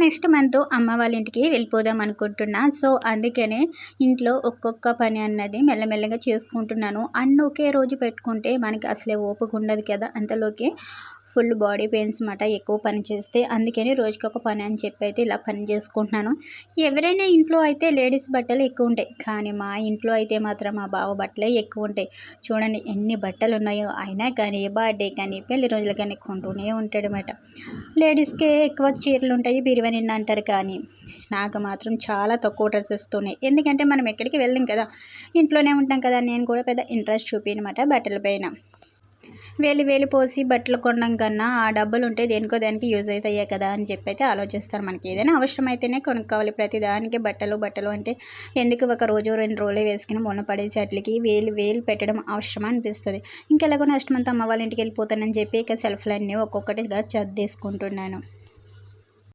Next month అమ్మ వాళ్ళ ఇంటికి వెళ్ళిపోదాం అనుకుంటున్నా. సో, అందుకనే ఇంట్లో ఒక్కొక్క పని అన్నది మెల్లమెల్లగా చేసుకుంటున్నాను. అన్నీ ఒకే రోజు పెట్టుకుంటే మనకి అసలే ఓపిక ఉండదు కదా! అంతలోకి ఫుల్ బాడీ పెయిన్స్ మాట ఎక్కువ పని చేస్తే. అందుకని రోజుకొక పని అని చెప్పి అయితే ఇలా పని చేసుకుంటున్నాను. ఎవరైనా ఇంట్లో అయితే లేడీస్ బట్టలు ఎక్కువ ఉంటాయి. కానీ మా ఇంట్లో అయితే మాత్రం మా బావ బట్టలే ఎక్కువ ఉంటాయి. చూడండి ఎన్ని బట్టలు ఉన్నాయో. అయినా కానీ బర్త్డే కానీ పెళ్లి రోజులు కానీ కొంటూనే ఉంటాడనమాట. లేడీస్కే ఎక్కువ చీరలు ఉంటాయి బీరువా నిండా అంటారు, కానీ నాకు మాత్రం చాలా తక్కువ డ్రెస్సెస్తోనే. ఎందుకంటే మనం ఎక్కడికి వెళ్ళం కదా, ఇంట్లోనే ఉంటాం కదా. నేను కూడా పెద్ద ఇంట్రెస్ట్ చూపినమాట బట్టల పైన. వేలు పోసి బట్టలు కొనడం కన్నా ఆ డబ్బులు ఉంటే దేనికో దానికి యూజ్ అవుతాయే కదా అని చెప్పి అయితే ఆలోచిస్తారు. మనకి ఏదైనా అవసరమైతేనే కొనుక్కోవాలి. ప్రతి దానికి బట్టలు అంటే ఎందుకు ఒక రోజు 2 రోజులే వేసుకుని మొన్న పడేసి అట్లకి వేలు పెట్టడం అవసరమా అనిపిస్తుంది. ఇంకెలాగో నెక్స్ట్ మంత్ అమ్మ వాళ్ళ ఇంటికి వెళ్ళిపోతానని చెప్పి ఇక సెల్ఫ్లన్నీ ఒక్కొక్కటిగా సర్దేసుకుంటున్నాను.